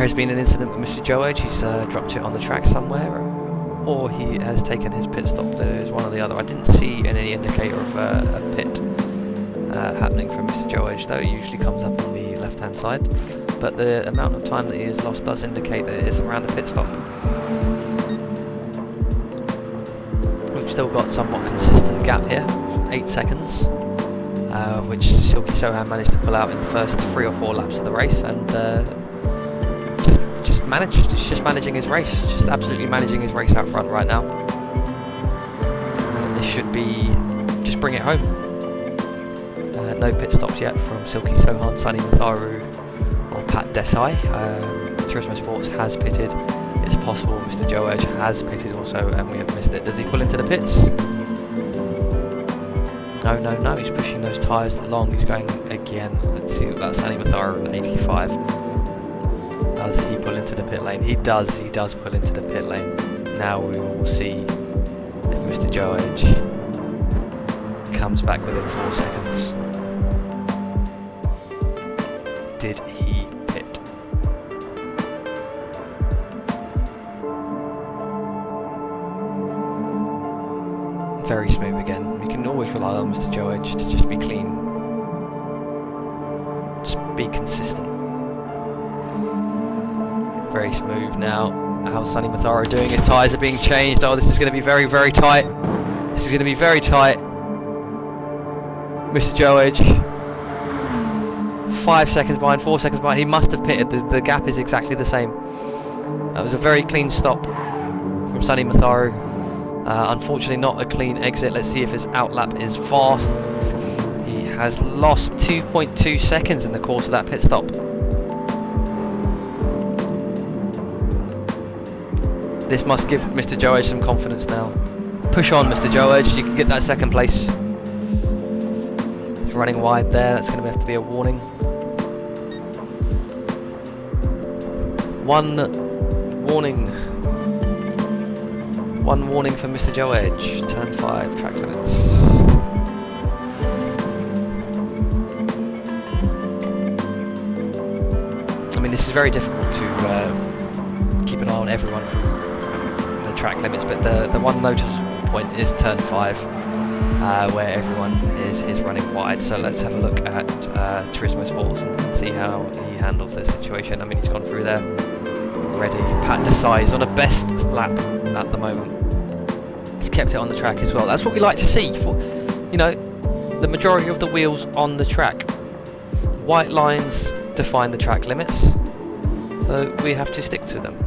has been an incident with Mr. Joe Edge. He's dropped it on the track somewhere, or he has taken his pit stop. There's one or the other. I didn't see any indicator of a pit happening from Mr. Joe Edge, though. It usually comes up on the left-hand side. But the amount of time that he has lost does indicate that it is around the pit stop. We've still got somewhat consistent gap here, 8 seconds, which Silky Sohan managed to pull out in the first 3 or 4 laps of the race, and he's just managing his race, just absolutely managing his race out front right now. And this should be, just bring it home. No pit stops yet from Silky Sohan, Sunny Matharu or Pat Desai. Turismo Sports has pitted. It's possible Mr. Joe Edge has pitted also and we have missed it. Does he pull into the pits? No, he's pushing those tyres along. He's going again. Let's see about Sunny Matharu in 85. Does he pull into the pit lane? He does pull into the pit lane. Now we will see if Mr. Joe Edge comes back within 4 seconds. Did he pit? Very smooth again. We can always rely on Mr. Joe Edge to just be clean. Just be consistent. Very smooth now. How's Sunny Matharu doing? His tyres are being changed. Oh, this is going to be very, very tight. This is going to be very tight. Mr. Joe Edge. 5 seconds behind, 4 seconds behind. He must have pitted. The gap is exactly the same. That was a very clean stop from Sunny Matharu. Unfortunately not a clean exit. Let's see if his outlap is fast. He has lost 2.2 seconds in the course of that pit stop. This must give Mr. Joe Edge some confidence now. Push on, Mr. Joe Edge, you can get that second place. He's running wide there, that's going to have to be a warning. One warning for Mr. Joe Edge. Turn 5, track limits. I mean, this is very difficult to keep an eye on everyone from the track limits, but the one noticeable point is turn 5, where everyone is running wide. So let's have a look at Turismo Sports and see how he handles this situation. I mean, he's gone through there already. Pat Desai is on a best lap at the moment. He's kept it on the track as well. That's what we like to see. For, you know, the majority of the wheels on the track. White lines define the track limits, so we have to stick to them.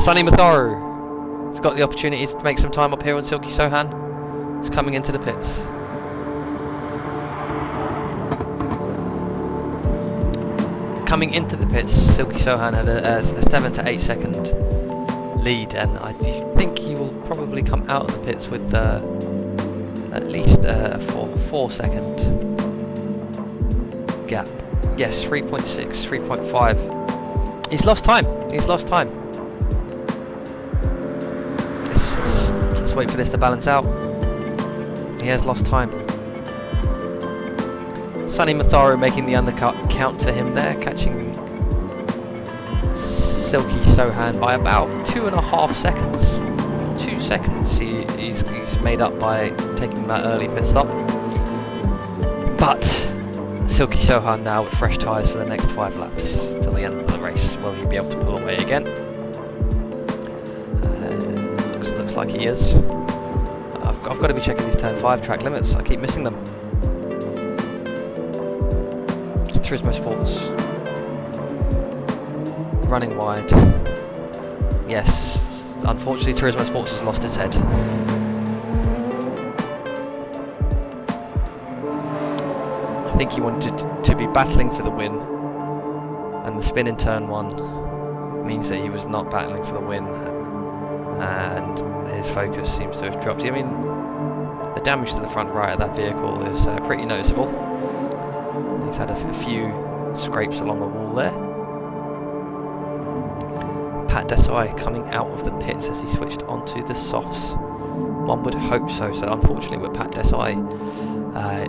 Sunny Matharu has got the opportunity to make some time up here on Silky Sohan. He's coming into the pits. Coming into the pits, Silky Sohan had a 7 to 8 second lead, and I think he will probably come out of the pits with at least a 4 second gap. Yes, 3.6, 3.5. He's lost time. Let's wait for this to balance out. He has lost time. Sunny Matharu making the undercut count for him there, catching Silky Sohan by about 2.5 seconds. 2 seconds he's made up by taking that early pit stop. But Silky Sohan now with fresh tyres for the next 5 laps till the end of the race. Will he be able to pull away again? Looks like he is. I've got to be checking these turn 5 track limits. I keep missing them. It's Turismo Sports. Running wide. Yes, unfortunately Turismo Sports has lost its head. I think he wanted to be battling for the win, and the spin in turn 1 means that he was not battling for the win, and his focus seems to have dropped. I mean, the damage to the front right of that vehicle is pretty noticeable. He's had a few scrapes along the wall there. Pat Desai coming out of the pits as he switched onto the softs. One would hope so. So unfortunately with Pat Desai,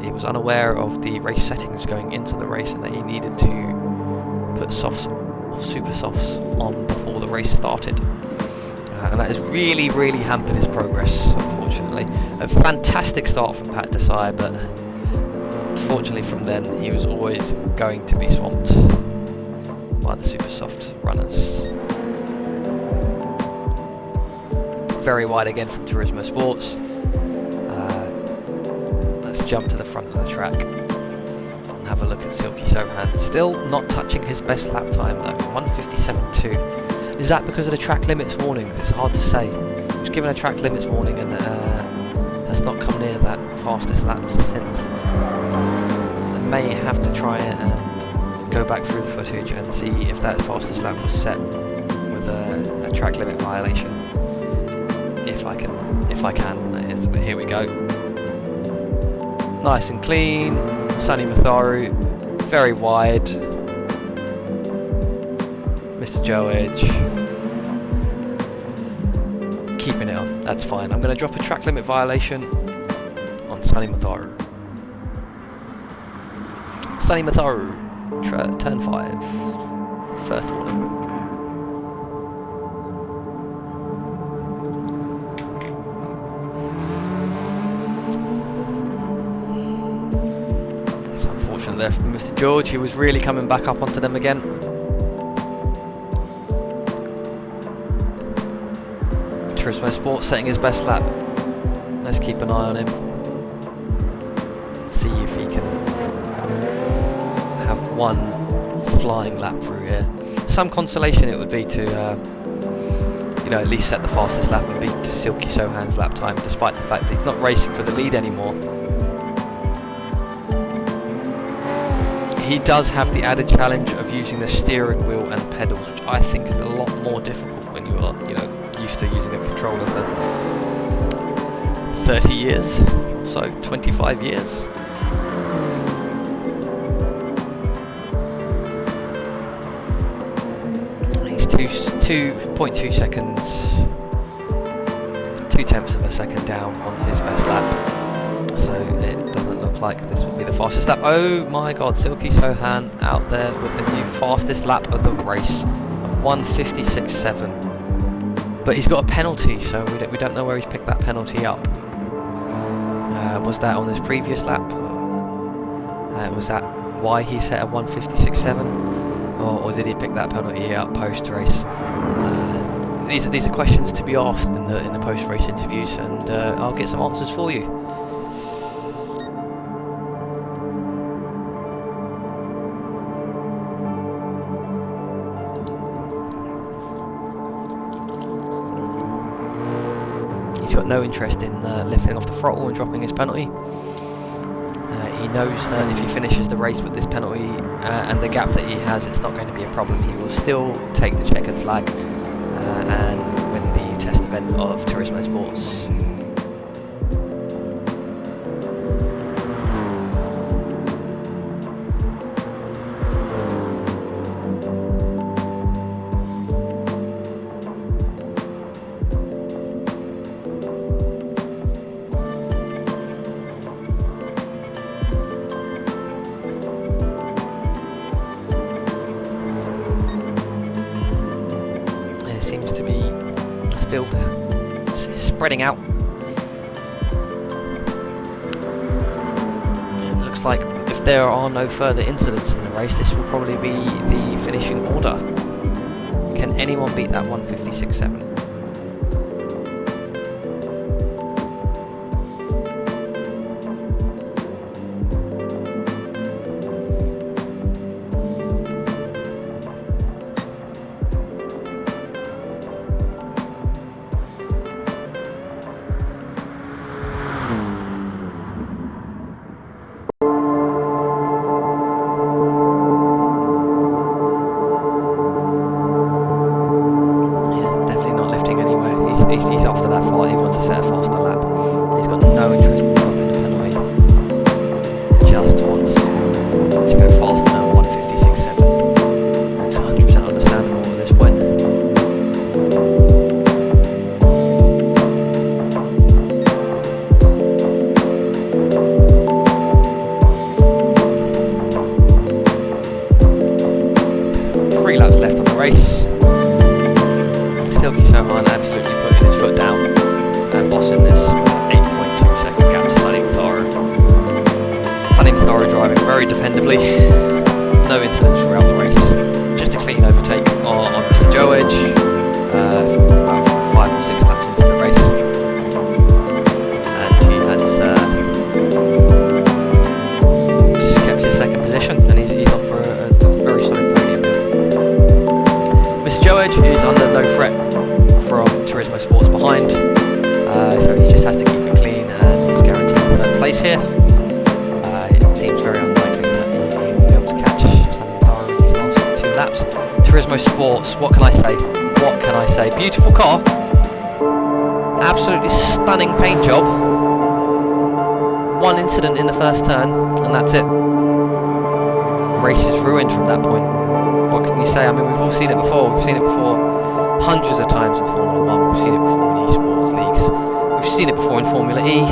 He was unaware of the race settings going into the race and that he needed to put softs or super softs on before the race started. And that has really, really hampered his progress, unfortunately. A fantastic start from Pat Desai, but unfortunately from then he was always going to be swamped by the super soft runners. Very wide again from Turismo Sports. Let's jump to the front of the track and have a look at Silky Sohan. Still not touching his best lap time though, 1:57.2. Is that because of the track limits warning? It's hard to say. He was given a track limits warning and has not come near that fastest lap since. I may have to try and go back through the footage and see if that fastest lap was set with a track limit violation. If I can, that is. But here we go. Nice and clean. Sunny Matharu, very wide. Mr. Joe Edge, keeping it on. That's fine. I'm going to drop a track limit violation on Sunny Matharu. Sunny Matharu, turn 5, first warning. It's unfortunate there for Mr. George. He was really coming back up onto them again. Turismo Sport setting his best lap. Let's keep an eye on him. See if he can have one flying lap through here. Some consolation it would be to, at least set the fastest lap and beat Silky Sohan's lap time, despite the fact that he's not racing for the lead anymore. He does have the added challenge of using the steering wheel and pedals, which I think is a lot more difficult when you are, used to using a controller for 30 years, so 25 years. He's 2.2 seconds, 0.2 of a second down on his best lap, so it doesn't look like this will be the fastest lap. Oh my god, Silky Sohan out there with the new fastest lap of the race, 1:56.7. But he's got a penalty, so we don't know where he's picked that penalty up. Was that on his previous lap? Was that why he set a 1:56.7? Or did he pick that penalty up post-race? These are questions to be asked in the post-race interviews, and I'll get some answers for you. He's got no interest in lifting off the throttle and dropping his penalty. He knows that if he finishes the race with this penalty and the gap that he has, it's not going to be a problem. He will still take the checkered flag and win the test event of Turismo Sports. Seems to be still spreading out. It looks like if there are no further incidents in the race, this will probably be the finishing order. Can anyone beat that 1:56.7? Turismo Sports, what can I say? What can I say? Beautiful car. Absolutely stunning paint job. One incident in the first turn, and that's it. Race is ruined from that point. What can you say? I mean, we've all seen it before. We've seen it before hundreds of times in Formula 1. We've seen it before in esports leagues. We've seen it before in Formula E.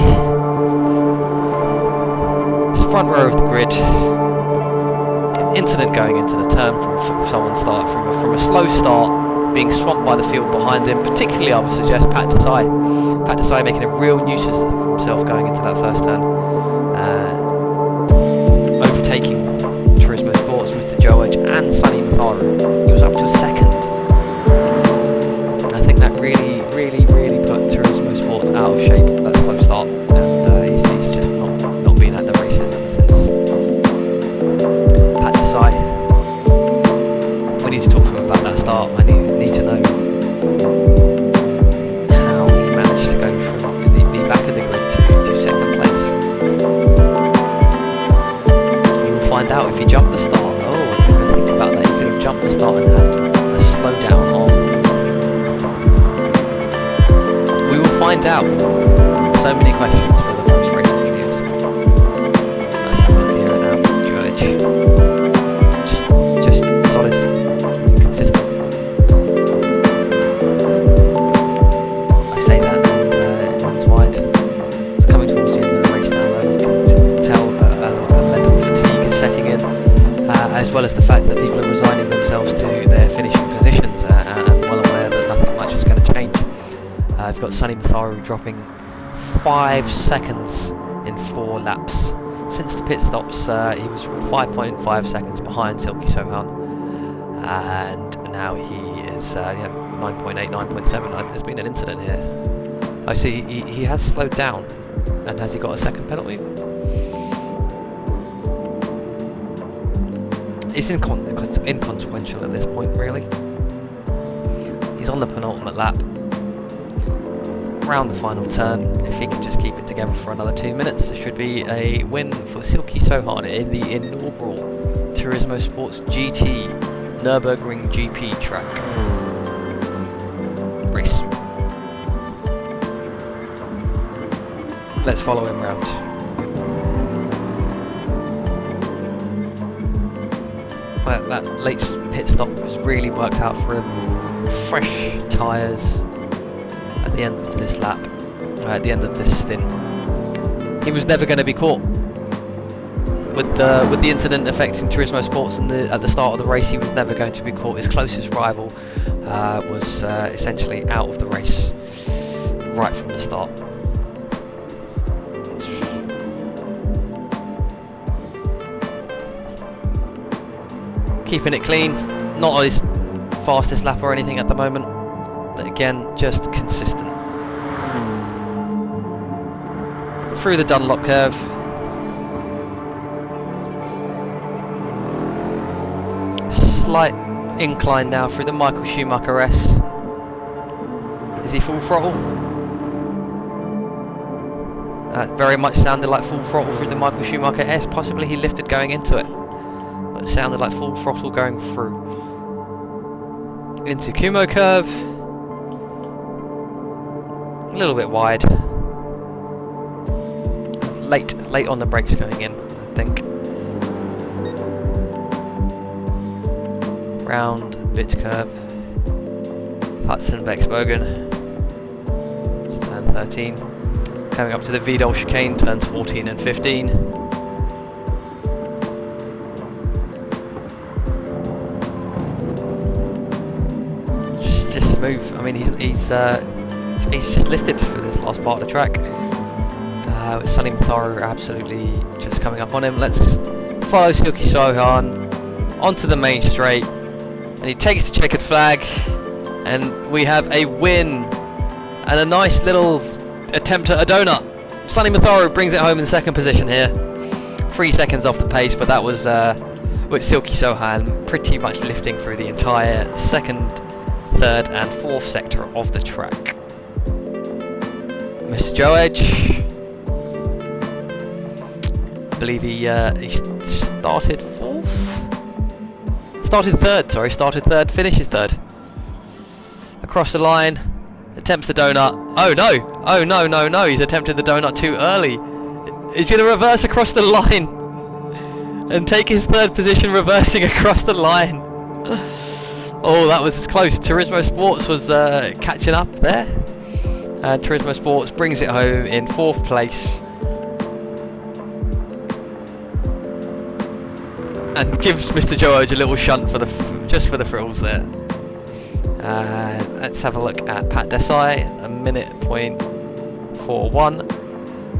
It's the front row of the grid. Incident going into the turn from someone from a slow start, being swamped by the field behind him. Particularly, I would suggest Pat Desai. Pat Desai making a real nuisance of himself going into that first turn, overtaking Turismo Sports, Mr. Joe Edge and Sonny Matharu. He was up to a second. I think that really put Turismo Sports out of shape, that slow start, and he's just not been at the races ever since. Pat Desai, we need to talk to him about that start. I need to know how he managed to go from the back of the grid to second place. We will find out if he jumped the start. Oh, I didn't even think about that. He could have jumped the start and had a slowdown afterwards. We will find out. So many questions for the post-race videos. Let's have a look here now with George. Just solid, consistent. I say that and it runs wide. It's coming towards the end of the race now though. You can tell a mental fatigue is setting in, as well as the fact that people are resigning themselves to their finishing positions and well aware that nothing much is going to change. I've got Sonny Matharu dropping 5 seconds in 4 laps. Since the pit stops, he was 5.5 seconds behind Silky Sohan, and now he is 9.8, 9.7. There's been an incident here. I see he has slowed down, and has he got a second penalty? It's inconsequential at this point, really. He's on the penultimate lap. Around the final turn, if he can just keep it together for another 2 minutes, there should be a win for Silky Sohan in the inaugural Turismo Sports GT Nürburgring GP track race. Let's follow him round. That late pit stop has really worked out for him. Fresh tyres at the end of this lap, at the end of this stint. He was never going to be caught with the incident affecting Turismo Sports at the start of the race. He was never going to be caught. His closest rival was essentially out of the race right from the start. Keeping it clean, not his fastest lap or anything at the moment, but again, just consistent. Through the Dunlop curve. Slight incline now through the Michael Schumacher S. Is he full throttle? That very much sounded like full throttle through the Michael Schumacher S. Possibly he lifted going into it, but it sounded like full throttle going through. Into Kumo curve. A little bit wide. Late on the brakes going in, I think. Round bit curve. Hudson Bexbogen. It's turn 13. Coming up to the Vidal chicane, turns 14 and 15. Just smooth. I mean, he's just lifted for this last part of the track. Sonny Matharu absolutely just coming up on him. Let's follow Silky Sohan onto the main straight, and he takes the checkered flag, and we have a win and a nice little attempt at a donut. Sonny Matharu brings it home in second position here, 3 seconds off the pace, but that was with Silky Sohan pretty much lifting through the entire second, third and fourth sector of the track. Mr. Joe Edge, I believe he started fourth, started third, finishes third. Across the line, attempts the donut. Oh no! Oh no, no, no, he's attempted the donut too early. He's going to reverse across the line and take his third position, reversing across the line. Oh, that was close. Turismo Sports was catching up there. And Turismo Sports brings it home in 4th place. And gives Mr. George a little shunt for just for the thrills there. Let's have a look at Pat Desai, a minute point 41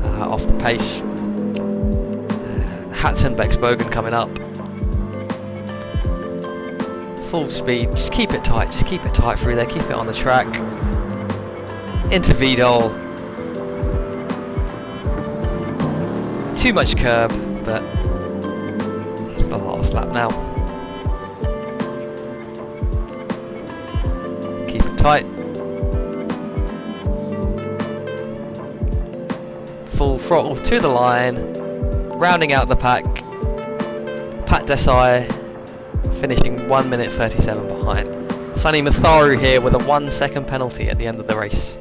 off the pace. Hatzenbeck's Bogan coming up. Full speed, just keep it tight through there, keep it on the track. Into Vidal. Too much curb, but it's the last lap now. Keep it tight. Full throttle to the line, rounding out the pack. Pat Desai finishing 1 minute 37 behind. Sonny Matharu here with a 1 second penalty at the end of the race.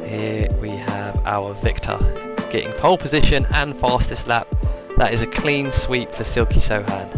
Here we have our victor getting pole position and fastest lap. That is a clean sweep for Silky Sohan.